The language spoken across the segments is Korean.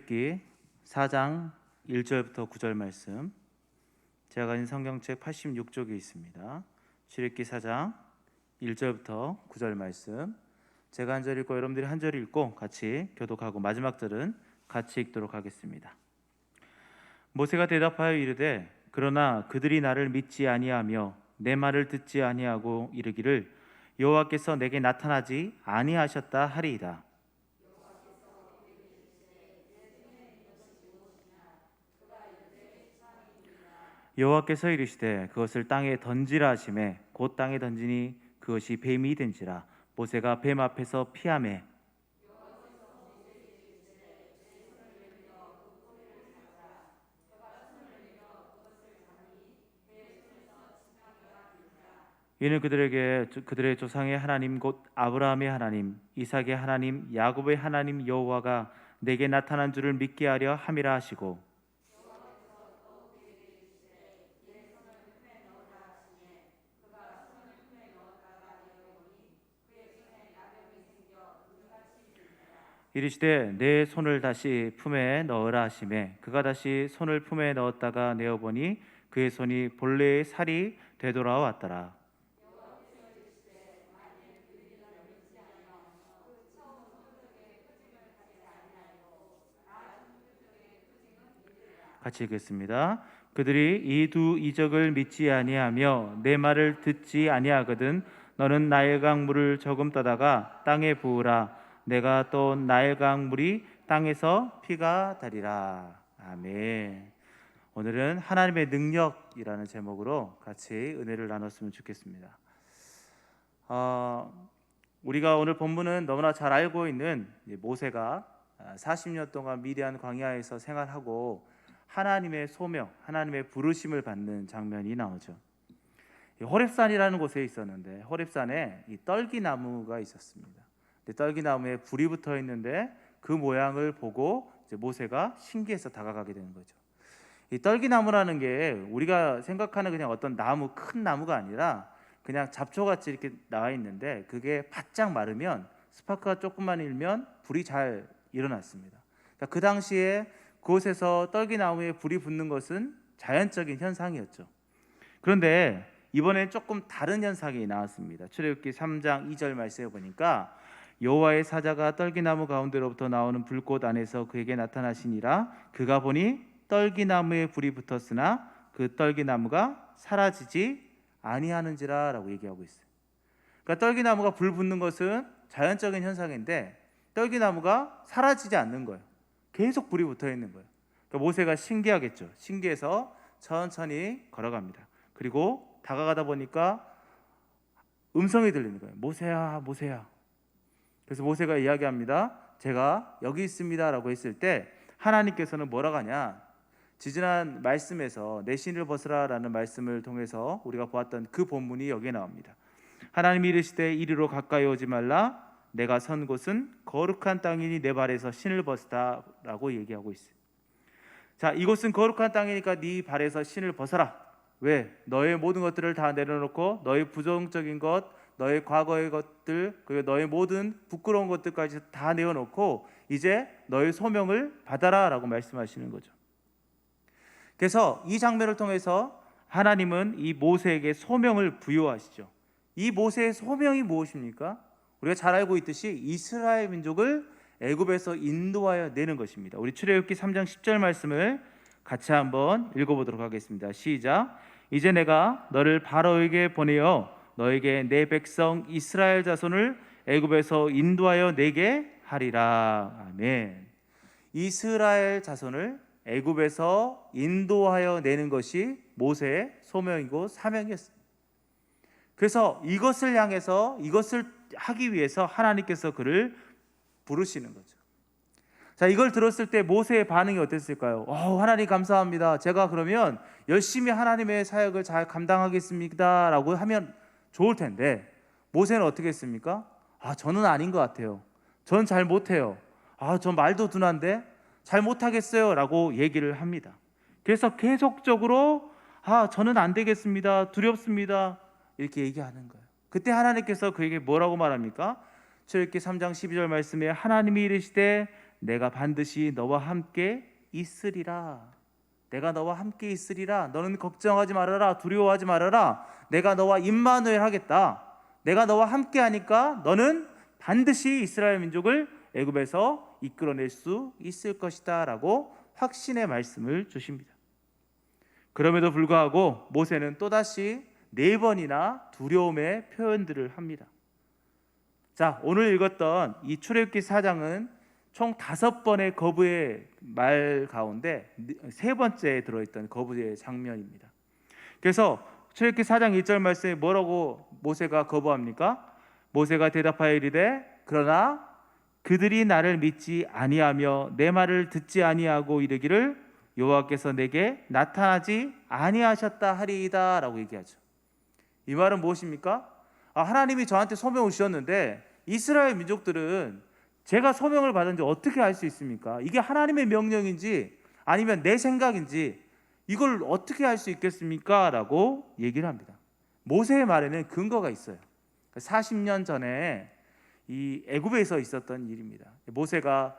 출애굽기 4장 1절부터 9절 말씀, 제가 가진 성경책 86쪽에 있습니다. 출애굽기 4장 1절부터 9절 말씀, 제가 한 절 읽고 여러분들이 한 절 읽고 같이 교독하고 마지막 절은 같이 읽도록 하겠습니다. 모세가 대답하여 이르되 그러나 그들이 나를 믿지 아니하며 내 말을 듣지 아니하고 이르기를 여호와께서 내게 나타나지 아니하셨다 하리이다. 여호와께서 이르시되 그것을 땅에 던지라 하시매 곧 땅에 던지니 그것이 뱀이 된지라. 모세가 뱀 앞에서 피하매 이는 그들에게 그들의 조상의 하나님 곧 아브라함의 하나님 이삭의 하나님 야곱의 하나님 여호와가 내게 나타난 줄을 믿게 하려 함이라 하시고, 이르시되 내 손을 다시 품에 넣으라 하시매 그가 다시 손을 품에 넣었다가 내어보니 그의 손이 본래의 살이 되돌아왔더라. 같이 읽겠습니다. 그들이 이 두 이적을 믿지 아니하며 내 말을 듣지 아니하거든 너는 나일강 물을 조금 떠다가 땅에 부으라. 내가 또 나일강 물이 땅에서 피가 되리라. 아멘. 오늘은 하나님의 능력이라는 제목으로 같이 은혜를 나눴으면 좋겠습니다. 우리가 오늘 본문은 너무나 잘 알고 있는 모세가 40년 동안 미디안 광야에서 생활하고 하나님의 소명, 하나님의 부르심을 받는 장면이 나오죠. 호렙산이라는 곳에 있었는데 호렙산에 이 떨기나무가 있었습니다. 떨기나무에 불이 붙어 있는데 그 모양을 보고 이제 모세가 신기해서 다가가게 되는 거죠. 이 떨기나무라는 게 우리가 생각하는 그냥 어떤 나무, 큰 나무가 아니라 그냥 잡초같이 이렇게 나와 있는데 그게 바짝 마르면 스파크가 조금만 일면 불이 잘 일어났습니다. 그러니까 그 당시에 그곳에서 떨기나무에 불이 붙는 것은 자연적인 현상이었죠. 그런데 이번에 조금 다른 현상이 나왔습니다. 출애굽기 3장 2절 말씀에 보니까 여호와의 사자가 떨기나무 가운데로부터 나오는 불꽃 안에서 그에게 나타나시니라. 그가 보니 떨기나무에 불이 붙었으나 그 떨기나무가 사라지지 아니하는지라 라고 얘기하고 있어요. 그러니까 떨기나무가 불 붙는 것은 자연적인 현상인데 떨기나무가 사라지지 않는 거예요. 계속 불이 붙어 있는 거예요. 그러니까 모세가 신기하겠죠. 신기해서 천천히 걸어갑니다. 그리고 다가가다 보니까 음성이 들리는 거예요. 모세야, 모세야. 그래서 모세가 이야기합니다. 제가 여기 있습니다 라고 했을 때 하나님께서는 뭐라고 하냐, 지지난 말씀에서 내 신을 벗으라 라는 말씀을 통해서 우리가 보았던 그 본문이 여기에 나옵니다. 하나님이 이르시되 이리로 가까이 오지 말라. 내가 선 곳은 거룩한 땅이니 내 발에서 신을 벗으라 라고 얘기하고 있어요. 자, 이곳은 거룩한 땅이니까 네 발에서 신을 벗어라. 왜? 너의 모든 것들을 다 내려놓고 너의 부정적인 것, 너의 과거의 것들, 그리고 너의 모든 부끄러운 것들까지 다 내어놓고 이제 너의 소명을 받아라 라고 말씀하시는 거죠. 그래서 이 장면을 통해서 하나님은 이 모세에게 소명을 부여하시죠. 이 모세의 소명이 무엇입니까? 우리가 잘 알고 있듯이 이스라엘 민족을 애굽에서 인도하여 내는 것입니다. 우리 출애굽기 3장 10절 말씀을 같이 한번 읽어보도록 하겠습니다. 시작. 이제 내가 너를 바로에게 보내어 너에게 내 백성 이스라엘 자손을 애굽에서 인도하여 내게 하리라. 아멘. 이스라엘 자손을 애굽에서 인도하여 내는 것이 모세의 소명이고 사명이었습니다. 그래서 이것을 향해서, 이것을 하기 위해서 하나님께서 그를 부르시는 거죠. 자, 이걸 들었을 때 모세의 반응이 어땠을까요? 하나님 감사합니다. 제가 그러면 열심히 하나님의 사역을 잘 감당하겠습니다 라고 하면 좋을 텐데 모세는 어떻게 했습니까? 저는 아닌 것 같아요. 저는 잘 못해요. 저 말도 둔한데 잘 못하겠어요 라고 얘기를 합니다. 그래서 계속적으로 저는 안 되겠습니다. 두렵습니다. 이렇게 얘기하는 거예요. 그때 하나님께서 그에게 뭐라고 말합니까? 출애굽기 3장 12절 말씀에 하나님이 이르시되 내가 반드시 너와 함께 있으리라. 내가 너와 함께 있으리라. 너는 걱정하지 말아라. 두려워하지 말아라. 내가 너와 임마누엘 하겠다. 내가 너와 함께 하니까 너는 반드시 이스라엘 민족을 애굽에서 이끌어낼 수 있을 것이다 라고 확신의 말씀을 주십니다. 그럼에도 불구하고 모세는 또다시 4번이나 두려움의 표현들을 합니다. 자, 오늘 읽었던 이 출애굽기 4장은 총 5번의 거부의 말 가운데 3번째에 들어있던 거부의 장면입니다. 그래서 출애굽기 4장 1절 말씀에 뭐라고 모세가 거부합니까? 모세가 대답하여 이르되 그러나 그들이 나를 믿지 아니하며 내 말을 듣지 아니하고 이르기를 여호와께서 내게 나타나지 아니하셨다 하리이다 라고 얘기하죠. 이 말은 무엇입니까? 하나님이 저한테 소명을 주셨는데 이스라엘 민족들은 제가 소명을 받은지 어떻게 알 수 있습니까? 이게 하나님의 명령인지 아니면 내 생각인지 이걸 어떻게 알 수 있겠습니까? 라고 얘기를 합니다. 모세의 말에는 근거가 있어요. 40년 전에 이 애굽에서 있었던 일입니다. 모세가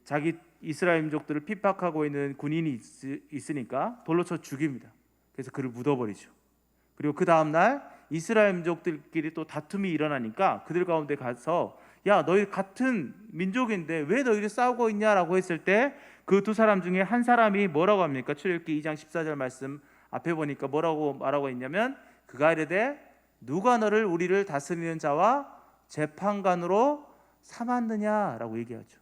자기 이스라엘 민족들을 핍박하고 있는 군인이 있으니까 돌로 쳐 죽입니다. 그래서 그를 묻어버리죠. 그리고 그 다음날 이스라엘 민족들끼리 또 다툼이 일어나니까 그들 가운데 가서 야 너희 같은 민족인데 왜 너희들 싸우고 있냐라고 했을 때 그 두 사람 중에 한 사람이 뭐라고 합니까? 출애굽기 2장 14절 말씀 앞에 보니까 뭐라고 말하고 있냐면 그가 이르되 누가 너를 우리를 다스리는 자와 재판관으로 삼았느냐라고 얘기하죠.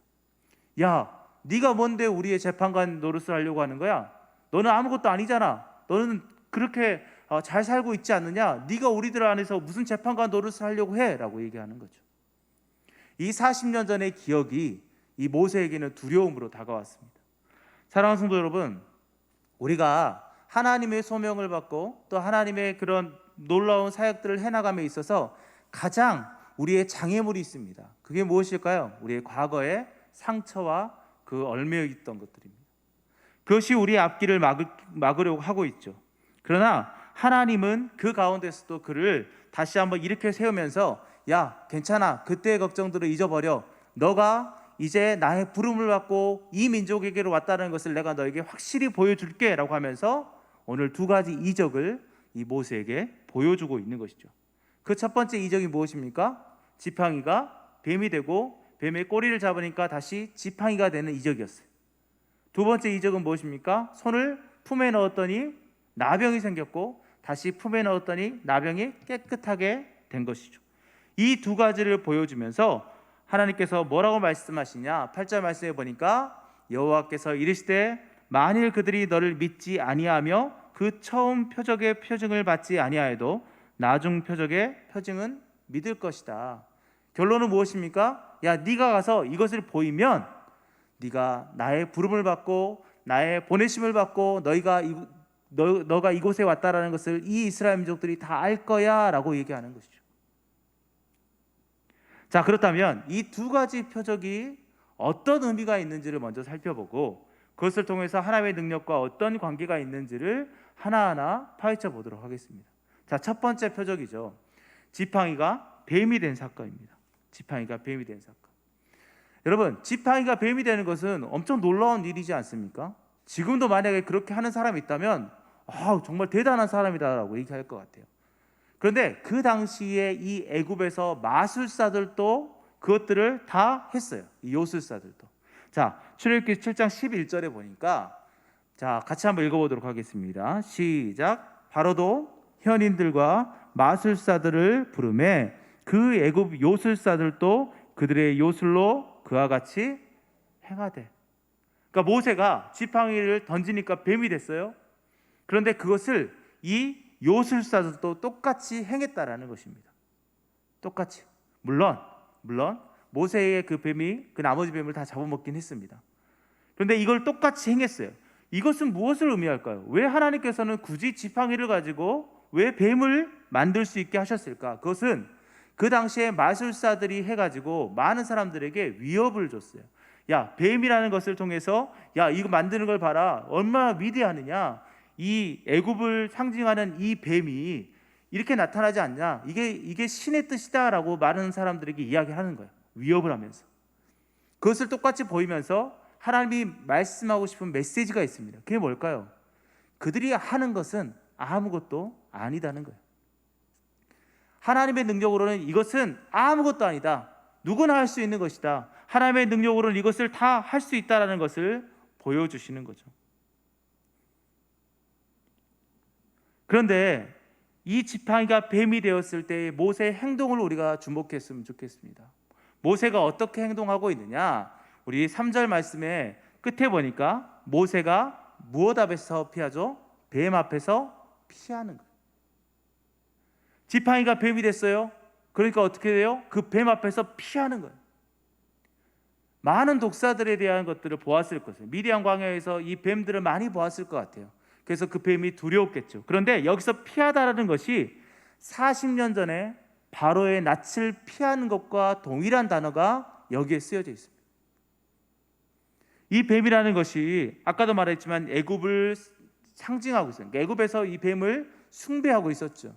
야 네가 뭔데 우리의 재판관 노릇을 하려고 하는 거야? 너는 아무것도 아니잖아. 너는 그렇게 잘 살고 있지 않느냐? 네가 우리들 안에서 무슨 재판관 노릇을 하려고 해? 라고 얘기하는 거죠. 이 40년 전의 기억이 이 모세에게는 두려움으로 다가왔습니다. 사랑하는 성도 여러분, 우리가 하나님의 소명을 받고 또 하나님의 그런 놀라운 사역들을 해나감에 있어서 가장 우리의 장애물이 있습니다. 그게 무엇일까요? 우리의 과거의 상처와 그 얽매여 있던 것들입니다. 그것이 우리의 앞길을 막으려고 하고 있죠. 그러나 하나님은 그 가운데서도 그를 다시 한번 일으켜 세우면서 야 괜찮아, 그때의 걱정들을 잊어버려. 너가 이제 나의 부름을 받고 이 민족에게로 왔다는 것을 내가 너에게 확실히 보여줄게 라고 하면서 오늘 2가지 이적을 이 모세에게 보여주고 있는 것이죠. 그 첫 번째 이적이 무엇입니까? 지팡이가 뱀이 되고 뱀의 꼬리를 잡으니까 다시 지팡이가 되는 이적이었어요. 2번째 이적은 무엇입니까? 손을 품에 넣었더니 나병이 생겼고 다시 품에 넣었더니 나병이 깨끗하게 된 것이죠. 이 2가지를 보여주면서 하나님께서 뭐라고 말씀하시냐? 8절 말씀에 보니까 여호와께서 이르시되 만일 그들이 너를 믿지 아니하며 그 처음 표적의 표징을 받지 아니하여도 나중 표적의 표징은 믿을 것이다. 결론은 무엇입니까? 야 네가 가서 이것을 보이면 네가 나의 부름을 받고 나의 보내심을 받고 너가 이곳에 왔다라는 것을 이 이스라엘 민족들이 다 알 거야 라고 얘기하는 것이죠. 자, 그렇다면 이 2가지 표적이 어떤 의미가 있는지를 먼저 살펴보고 그것을 통해서 하나님의 능력과 어떤 관계가 있는지를 하나하나 파헤쳐 보도록 하겠습니다. 자, 첫 번째 표적이죠. 지팡이가 뱀이 된 사건입니다. 지팡이가 뱀이 된 사건. 여러분, 지팡이가 뱀이 되는 것은 엄청 놀라운 일이지 않습니까? 지금도 만약에 그렇게 하는 사람이 있다면 정말 대단한 사람이다라고 얘기할 것 같아요. 그런데 그 당시에 이 애굽에서 마술사들도 그것들을 다 했어요. 이 요술사들도. 자, 출애굽기 7장 11절에 보니까 자, 같이 한번 읽어보도록 하겠습니다. 시작. 바로도 현인들과 마술사들을 부르매 그 애굽 요술사들도 그들의 요술로 그와 같이 행하되. 그러니까 모세가 지팡이를 던지니까 뱀이 됐어요. 그런데 그것을 이 요술사들도 똑같이 행했다라는 것입니다. 똑같이. 물론 모세의 그 뱀이 그 나머지 뱀을 다 잡아먹긴 했습니다. 그런데 이걸 똑같이 행했어요. 이것은 무엇을 의미할까요? 왜 하나님께서는 굳이 지팡이를 가지고 왜 뱀을 만들 수 있게 하셨을까? 그것은 그 당시에 마술사들이 해가지고 많은 사람들에게 위협을 줬어요. 야, 뱀이라는 것을 통해서 야, 이거 만드는 걸 봐라. 얼마나 위대하느냐. 이 애굽을 상징하는 이 뱀이 이렇게 나타나지 않냐. 이게 신의 뜻이다라고 많은 사람들에게 이야기하는 거예요. 위협을 하면서. 그것을 똑같이 보이면서 하나님이 말씀하고 싶은 메시지가 있습니다. 그게 뭘까요? 그들이 하는 것은 아무것도 아니다는 거예요. 하나님의 능력으로는 이것은 아무것도 아니다. 누구나 할 수 있는 것이다. 하나님의 능력으로는 이것을 다 할 수 있다라는 것을 보여주시는 거죠. 그런데 이 지팡이가 뱀이 되었을 때의 모세의 행동을 우리가 주목했으면 좋겠습니다. 모세가 어떻게 행동하고 있느냐? 우리 3절 말씀에 끝에 보니까 모세가 무엇 앞에서 피하죠? 뱀 앞에서 피하는 거예요. 지팡이가 뱀이 됐어요. 그러니까 어떻게 돼요? 그 뱀 앞에서 피하는 거예요. 많은 독사들에 대한 것들을 보았을 것이에요. 미디안 광야에서 이 뱀들을 많이 보았을 것 같아요. 그래서 그 뱀이 두려웠겠죠. 그런데 여기서 피하다라는 것이 40년 전에 바로의 낯을 피하는 것과 동일한 단어가 여기에 쓰여져 있습니다. 이 뱀이라는 것이 아까도 말했지만 애굽을 상징하고 있어요. 애굽에서 이 뱀을 숭배하고 있었죠.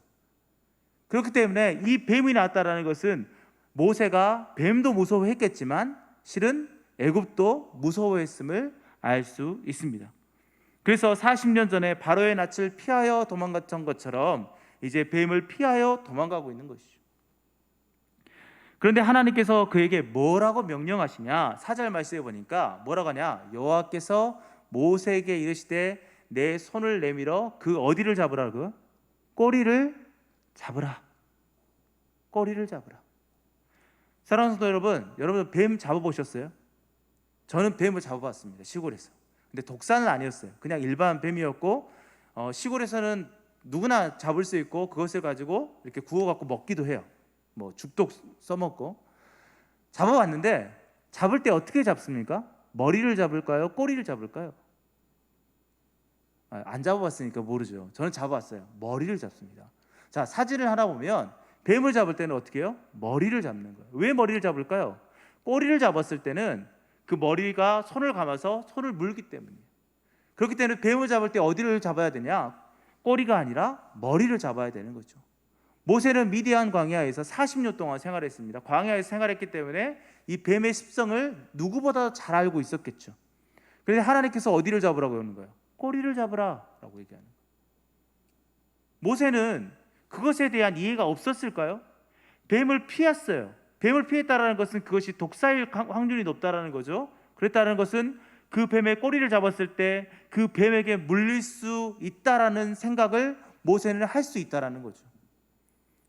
그렇기 때문에 이 뱀이 나왔다라는 것은 모세가 뱀도 무서워했겠지만 실은 애굽도 무서워했음을 알 수 있습니다. 그래서 40년 전에 바로의 낯을 피하여 도망갔던 것처럼 이제 뱀을 피하여 도망가고 있는 것이죠. 그런데 하나님께서 그에게 뭐라고 명령하시냐? 4절 말씀에 보니까 뭐라고 하냐? 여호와께서 모세에게 이르시되 내 손을 내밀어 그 어디를 잡으라고? 꼬리를 잡으라. 꼬리를 잡으라. 사랑하는 성도 여러분, 여러분 뱀 잡아보셨어요? 저는 뱀을 잡아봤습니다. 시골에서. 근데 독사는 아니었어요. 그냥 일반 뱀이었고 시골에서는 누구나 잡을 수 있고 그것을 가지고 이렇게 구워갖고 먹기도 해요. 뭐 죽도 써먹고. 잡아봤는데 잡을 때 어떻게 잡습니까? 머리를 잡을까요? 꼬리를 잡을까요? 안 잡아봤으니까 모르죠. 저는 잡아봤어요. 머리를 잡습니다. 자, 사진을 하나 보면 뱀을 잡을 때는 어떻게 해요? 머리를 잡는 거예요. 왜 머리를 잡을까요? 꼬리를 잡았을 때는 그 머리가 손을 감아서 손을 물기 때문이에요. 그렇기 때문에 뱀을 잡을 때 어디를 잡아야 되냐? 꼬리가 아니라 머리를 잡아야 되는 거죠. 모세는 미디안 광야에서 40년 동안 생활했습니다. 광야에서 생활했기 때문에 이 뱀의 습성을 누구보다 잘 알고 있었겠죠. 그래서 하나님께서 어디를 잡으라고 하는 거예요? 꼬리를 잡으라라고 얘기하는 거예요. 모세는 그것에 대한 이해가 없었을까요? 뱀을 피했어요. 뱀을 피했다라는 것은 그것이 독사일 확률이 높다라는 거죠. 그랬다는 것은 그 뱀의 꼬리를 잡았을 때 그 뱀에게 물릴 수 있다라는 생각을 모세는 할 수 있다라는 거죠.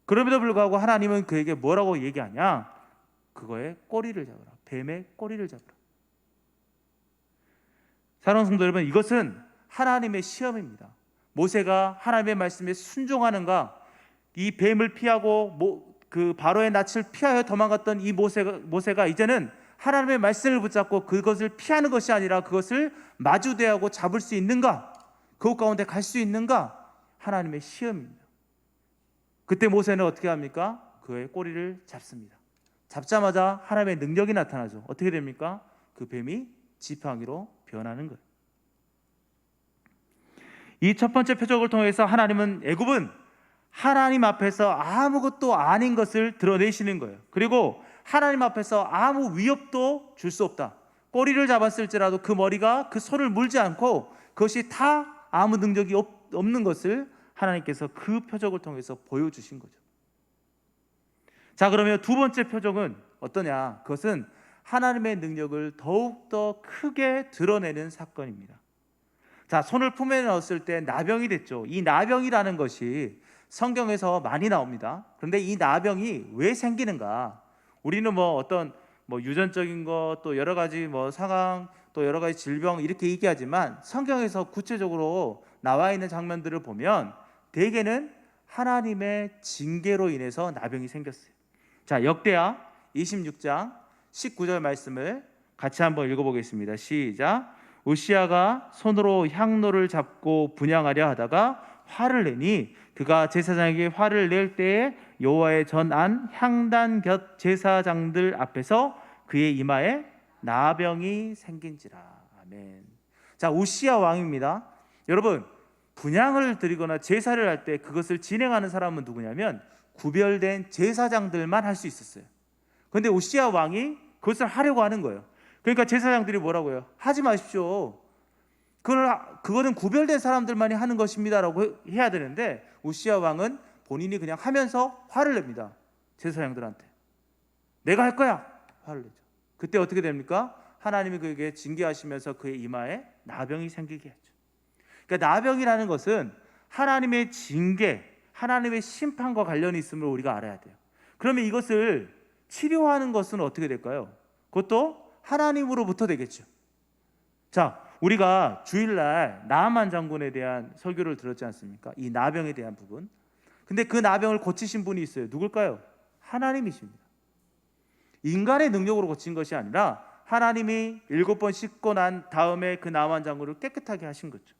그럼에도 불구하고 하나님은 그에게 뭐라고 얘기하냐? 그거의 꼬리를 잡으라. 뱀의 꼬리를 잡으라. 사랑하는 성도 여러분, 이것은 하나님의 시험입니다. 모세가 하나님의 말씀에 순종하는가? 이 뱀을 피하고 그 바로의 낯을 피하여 도망갔던 이 모세가 이제는 하나님의 말씀을 붙잡고 그것을 피하는 것이 아니라 그것을 마주대하고 잡을 수 있는가? 그것 가운데 갈 수 있는가? 하나님의 시험입니다. 그때 모세는 어떻게 합니까? 그의 꼬리를 잡습니다. 잡자마자 하나님의 능력이 나타나죠. 어떻게 됩니까? 그 뱀이 지팡이로 변하는 거예요. 이 첫 번째 표적을 통해서 하나님은 애굽은 하나님 앞에서 아무것도 아닌 것을 드러내시는 거예요. 그리고 하나님 앞에서 아무 위협도 줄 수 없다. 꼬리를 잡았을지라도 그 머리가 그 손을 물지 않고 그것이 다 아무 능력이 없는 것을 하나님께서 그 표적을 통해서 보여주신 거죠. 자, 그러면 두 번째 표적은 어떠냐? 그것은 하나님의 능력을 더욱더 크게 드러내는 사건입니다. 자, 손을 품에 넣었을 때 나병이 됐죠. 이 나병이라는 것이 성경에서 많이 나옵니다. 그런데 이 나병이 왜 생기는가? 우리는 어떤 유전적인 것, 또 여러 가지 상황, 또 여러 가지 질병 이렇게 얘기하지만 성경에서 구체적으로 나와 있는 장면들을 보면 대개는 하나님의 징계로 인해서 나병이 생겼어요. 자, 역대하 26장 19절 말씀을 같이 한번 읽어보겠습니다. 시작. 우시아가 손으로 향로를 잡고 분향하려 하다가 화를 내니 그가 제사장에게 화를 낼 때에 여호와의 전안 향단 곁 제사장들 앞에서 그의 이마에 나병이 생긴지라. 아멘. 자, 우시아 왕입니다. 여러분, 분향을 드리거나 제사를 할 때 그것을 진행하는 사람은 누구냐면 구별된 제사장들만 할 수 있었어요. 그런데 우시아 왕이 그것을 하려고 하는 거예요. 그러니까 제사장들이 뭐라고요? 하지 마십시오. 그거는 구별된 사람들만이 하는 것입니다라고 해야 되는데 우시야 왕은 본인이 그냥 하면서 화를 냅니다. 제사장들한테. 내가 할 거야. 화를 내죠. 그때 어떻게 됩니까? 하나님이 그에게 징계하시면서 그의 이마에 나병이 생기게 했죠. 그러니까 나병이라는 것은 하나님의 징계, 하나님의 심판과 관련이 있음을 우리가 알아야 돼요. 그러면 이것을 치료하는 것은 어떻게 될까요? 그것도 하나님으로부터 되겠죠. 자, 우리가 주일날 나아만 장군에 대한 설교를 들었지 않습니까? 이 나병에 대한 부분. 근데 그 나병을 고치신 분이 있어요. 누굴까요? 하나님이십니다. 인간의 능력으로 고친 것이 아니라 하나님이 7번 씻고 난 다음에 그 나아만 장군을 깨끗하게 하신 거죠.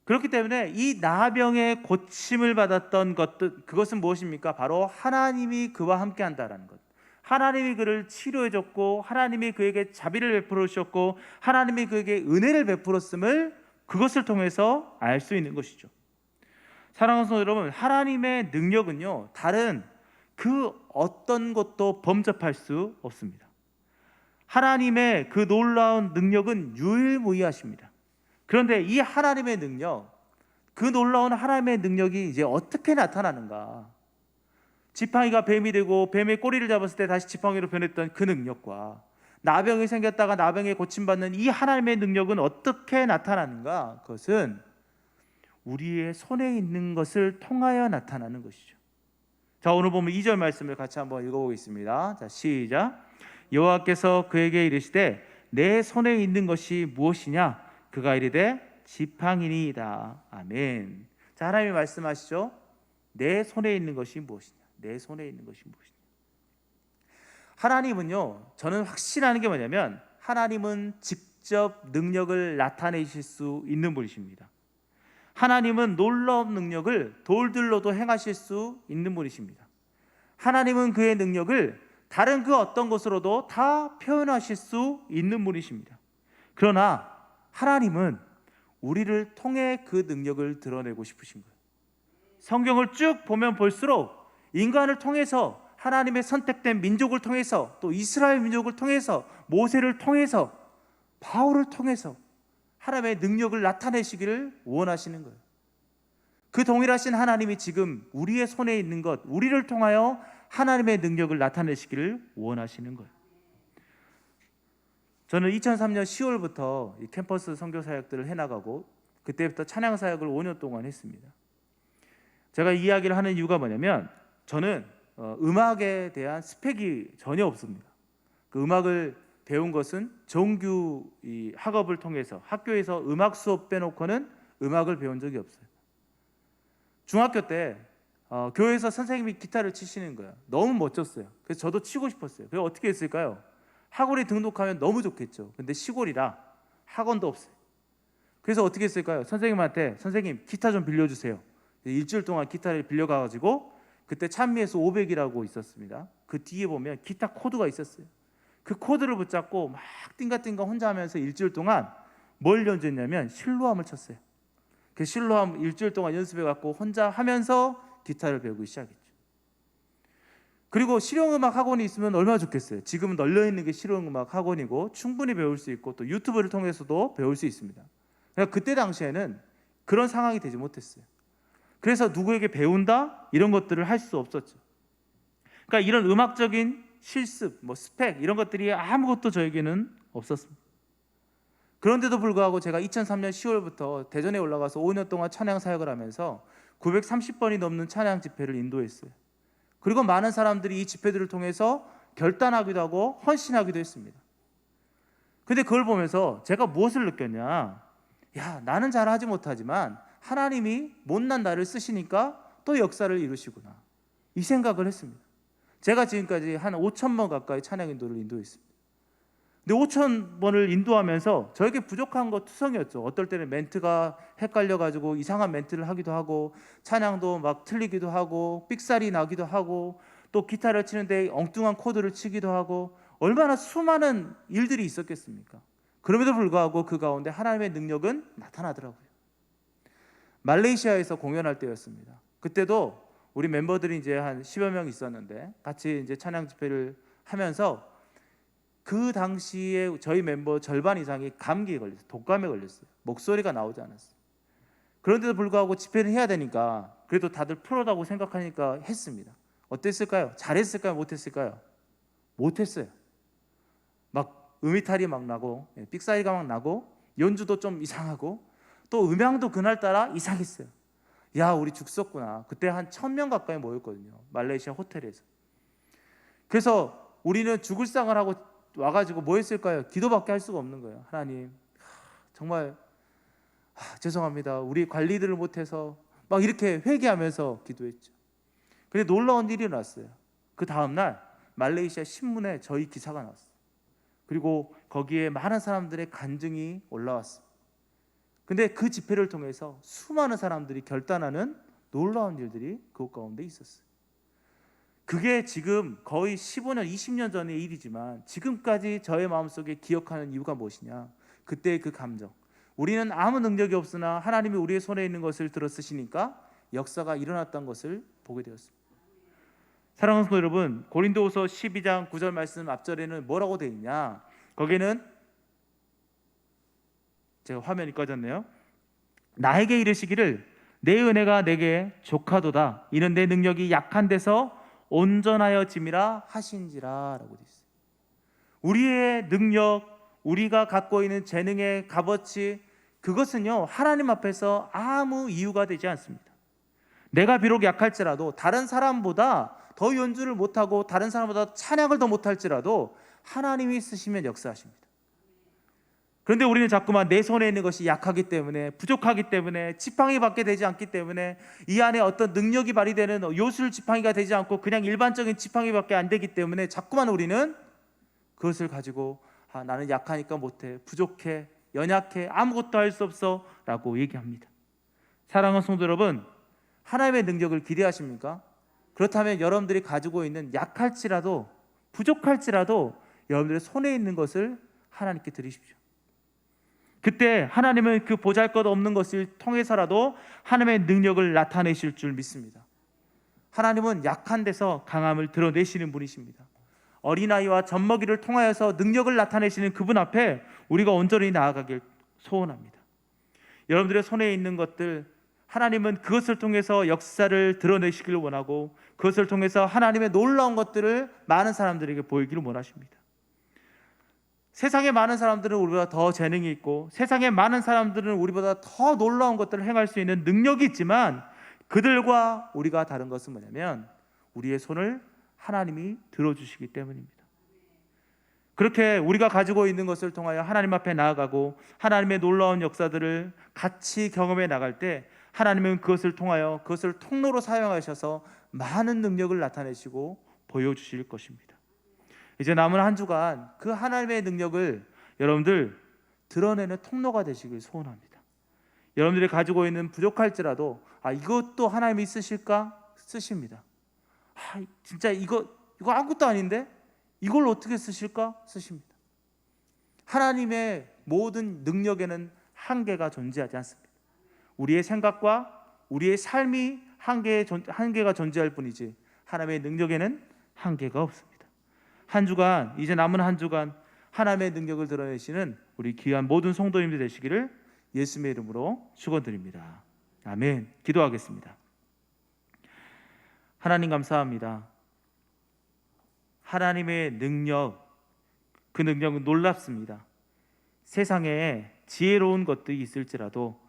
그렇기 때문에 이 나병의 고침을 받았던 그것은 무엇입니까? 바로 하나님이 그와 함께 한다라는 것. 하나님이 그를 치료해 줬고 하나님이 그에게 자비를 베풀어 주셨고 하나님이 그에게 은혜를 베풀었음을 그것을 통해서 알 수 있는 것이죠. 사랑하는 성도 여러분, 하나님의 능력은요 다른 그 어떤 것도 범접할 수 없습니다. 하나님의 그 놀라운 능력은 유일무이하십니다. 그런데 이 하나님의 능력, 그 놀라운 하나님의 능력이 이제 어떻게 나타나는가? 지팡이가 뱀이 되고 뱀의 꼬리를 잡았을 때 다시 지팡이로 변했던 그 능력과 나병이 생겼다가 나병에 고침받는 이 하나님의 능력은 어떻게 나타나는가? 그것은 우리의 손에 있는 것을 통하여 나타나는 것이죠. 자, 오늘 보면 2절 말씀을 같이 한번 읽어보겠습니다. 자, 시작. 여호와께서 그에게 이르시되 내 손에 있는 것이 무엇이냐? 그가 이르되 지팡이니이다. 아멘. 자, 하나님이 말씀하시죠. 내 손에 있는 것이 무엇이냐? 내 손에 있는 것이 무엇이냐? 하나님은요, 저는 확신하는 게 뭐냐면 하나님은 직접 능력을 나타내실 수 있는 분이십니다. 하나님은 놀라운 능력을 돌들로도 행하실 수 있는 분이십니다. 하나님은 그의 능력을 다른 그 어떤 것으로도 다 표현하실 수 있는 분이십니다. 그러나 하나님은 우리를 통해 그 능력을 드러내고 싶으신 거예요. 성경을 쭉 보면 볼수록 인간을 통해서 하나님의 선택된 민족을 통해서 또 이스라엘 민족을 통해서 모세를 통해서 바울을 통해서 하나님의 능력을 나타내시기를 원하시는 거예요. 그 동일하신 하나님이 지금 우리의 손에 있는 것, 우리를 통하여 하나님의 능력을 나타내시기를 원하시는 거예요. 저는 2003년 10월부터 캠퍼스 선교 사역들을 해나가고 그때부터 찬양 사역을 5년 동안 했습니다. 제가 이 이야기를 하는 이유가 뭐냐면 저는 음악에 대한 스펙이 전혀 없습니다. 그 음악을 배운 것은 정규 이 학업을 통해서 학교에서 음악 수업 빼놓고는 음악을 배운 적이 없어요. 중학교 때 교회에서 선생님이 기타를 치시는 거예요. 너무 멋졌어요. 그래서 저도 치고 싶었어요. 그래서 어떻게 했을까요? 학원에 등록하면 너무 좋겠죠. 근데 시골이라 학원도 없어요. 그래서 어떻게 했을까요? 선생님한테 선생님 기타 좀 빌려주세요. 일주일 동안 기타를 빌려가지고 그때 찬미에서 500이라고 있었습니다. 그 뒤에 보면 기타 코드가 있었어요. 그 코드를 붙잡고 막 띵가띵가 혼자 하면서 일주일 동안 뭘 연주했냐면 실로암을 쳤어요. 그 실로암 일주일 동안 연습해갖고 혼자 하면서 기타를 배우기 시작했죠. 그리고 실용음악 학원이 있으면 얼마나 좋겠어요. 지금은 널려있는 게 실용음악 학원이고 충분히 배울 수 있고 또 유튜브를 통해서도 배울 수 있습니다. 그러니까 그때 당시에는 그런 상황이 되지 못했어요. 그래서 누구에게 배운다? 이런 것들을 할 수 없었죠. 그러니까 이런 음악적인 실습, 스펙 이런 것들이 아무것도 저에게는 없었습니다. 그런데도 불구하고 제가 2003년 10월부터 대전에 올라가서 5년 동안 찬양 사역을 하면서 930번이 넘는 찬양 집회를 인도했어요. 그리고 많은 사람들이 이 집회들을 통해서 결단하기도 하고 헌신하기도 했습니다. 근데 그걸 보면서 제가 무엇을 느꼈냐? 야, 나는 잘하지 못하지만 하나님이 못난 나를 쓰시니까 또 역사를 이루시구나. 이 생각을 했습니다. 제가 지금까지 한 5,000번 가까이 찬양 인도를 인도했습니다. 근데 5,000번을 인도하면서 저에게 부족한 거 투성이었죠. 어떨 때는 멘트가 헷갈려가지고 이상한 멘트를 하기도 하고 찬양도 막 틀리기도 하고 삑살이 나기도 하고 또 기타를 치는데 엉뚱한 코드를 치기도 하고 얼마나 수많은 일들이 있었겠습니까? 그럼에도 불구하고 그 가운데 하나님의 능력은 나타나더라고요. 말레이시아에서 공연할 때였습니다. 그때도 우리 멤버들이 이제 한 10여 명 있었는데 같이 이제 찬양 집회를 하면서 그 당시에 저희 멤버 절반 이상이 감기에 걸렸어요. 독감에 걸렸어요. 목소리가 나오지 않았어요. 그런데도 불구하고 집회를 해야 되니까 그래도 다들 프로라고 생각하니까 했습니다. 어땠을까요? 잘했을까요? 못했을까요? 못했어요. 막 음이탈이 막 나고 삑사리가 막 나고 연주도 좀 이상하고 또 음향도 그날따라 이상했어요. 야, 우리 죽었구나. 그때 한 1000명 가까이 모였거든요. 말레이시아 호텔에서. 그래서 우리는 죽을 상을 하고 와가지고 뭐 했을까요? 기도밖에 할 수가 없는 거예요. 하나님, 정말 죄송합니다. 우리 관리들을 못해서 막 이렇게 회개하면서 기도했죠. 근데 놀라운 일이 났어요. 그 다음날 말레이시아 신문에 저희 기사가 나왔어요. 그리고 거기에 많은 사람들의 간증이 올라왔어요. 근데 그 집회를 통해서 수많은 사람들이 결단하는 놀라운 일들이 그곳 가운데 있었어요. 그게 지금 거의 15년, 20년 전의 일이지만 지금까지 저의 마음속에 기억하는 이유가 무엇이냐? 그때의 그 감정. 우리는 아무 능력이 없으나 하나님이 우리의 손에 있는 것을 들어 쓰시니까 역사가 일어났던 것을 보게 되었습니다. 사랑하는 성도 여러분, 고린도후서 12장 9절 말씀 앞절에는 뭐라고 되어 있냐? 거기에는 제가 화면이 꺼졌네요. 나에게 이르시기를 내 은혜가 내게 족하도다. 이는 내 능력이 약한 데서 온전하여 짐이라 하신지라 라고 되어 있어요. 우리의 능력, 우리가 갖고 있는 재능의 값어치, 그것은요 하나님 앞에서 아무 이유가 되지 않습니다. 내가 비록 약할지라도 다른 사람보다 더 연주를 못하고 다른 사람보다 찬양을 더 못할지라도 하나님이 쓰시면 역사하십니다. 그런데 우리는 자꾸만 내 손에 있는 것이 약하기 때문에, 부족하기 때문에, 지팡이 받게 되지 않기 때문에, 이 안에 어떤 능력이 발휘되는 요술 지팡이가 되지 않고 그냥 일반적인 지팡이밖에 안 되기 때문에 자꾸만 우리는 그것을 가지고 나는 약하니까 못해, 부족해, 연약해, 아무것도 할 수 없어 라고 얘기합니다. 사랑하는 성도 여러분, 하나님의 능력을 기대하십니까? 그렇다면 여러분들이 가지고 있는 약할지라도 부족할지라도 여러분들의 손에 있는 것을 하나님께 드리십시오. 그때 하나님은 그 보잘것없는 것을 통해서라도 하나님의 능력을 나타내실 줄 믿습니다. 하나님은 약한 데서 강함을 드러내시는 분이십니다. 어린아이와 젖먹이를 통하여서 능력을 나타내시는 그분 앞에 우리가 온전히 나아가길 소원합니다. 여러분들의 손에 있는 것들, 하나님은 그것을 통해서 역사를 드러내시길 원하고 그것을 통해서 하나님의 놀라운 것들을 많은 사람들에게 보이기를 원하십니다. 세상에 많은 사람들은 우리보다 더 재능이 있고 세상에 많은 사람들은 우리보다 더 놀라운 것들을 행할 수 있는 능력이 있지만 그들과 우리가 다른 것은 뭐냐면 우리의 손을 하나님이 들어주시기 때문입니다. 그렇게 우리가 가지고 있는 것을 통하여 하나님 앞에 나아가고 하나님의 놀라운 역사들을 같이 경험해 나갈 때 하나님은 그것을 통하여 그것을 통로로 사용하셔서 많은 능력을 나타내시고 보여주실 것입니다. 이제 남은 한 주간 그 하나님의 능력을 여러분들 드러내는 통로가 되시길 소원합니다. 여러분들이 가지고 있는 부족할지라도 이것도 하나님이 쓰실까? 쓰십니다. 진짜 이거 아무것도 아닌데 이걸 어떻게 쓰실까? 쓰십니다. 하나님의 모든 능력에는 한계가 존재하지 않습니다. 우리의 생각과 우리의 삶이 한계가 존재할 뿐이지 하나님의 능력에는 한계가 없습니다. 한 주간, 이제 남은 한 주간 하나님의 능력을 드러내시는 우리 귀한 모든 성도님들 되시기를 예수님의 이름으로 축원드립니다. 아멘. 기도하겠습니다. 하나님 감사합니다. 하나님의 능력, 그 능력은 놀랍습니다. 세상에 지혜로운 것들이 있을지라도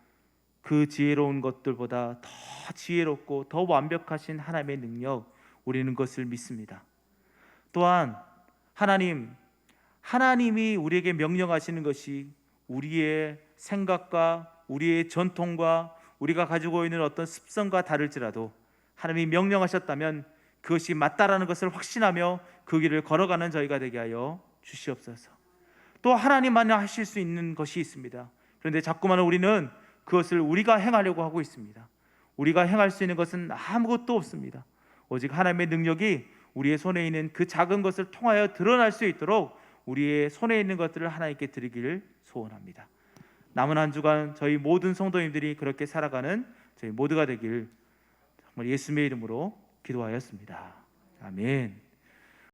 그 지혜로운 것들보다 더 지혜롭고 더 완벽하신 하나님의 능력, 우리는 그것을 믿습니다. 또한 하나님이 우리에게 명령하시는 것이 우리의 생각과 우리의 전통과 우리가 가지고 있는 어떤 습성과 다를지라도 하나님이 명령하셨다면 그것이 맞다라는 것을 확신하며 그 길을 걸어가는 저희가 되게 하여 주시옵소서. 또 하나님만이 하실 수 있는 것이 있습니다. 그런데 자꾸만 우리는 그것을 우리가 행하려고 하고 있습니다. 우리가 행할 수 있는 것은 아무것도 없습니다. 오직 하나님의 능력이 우리의 손에 있는 그 작은 것을 통하여 드러날 수 있도록 우리의 손에 있는 것들을 하나님께 드리기를 소원합니다. 남은 한 주간 저희 모든 성도님들이 그렇게 살아가는 저희 모두가 되길 정말 예수님의 이름으로 기도하였습니다. 아멘.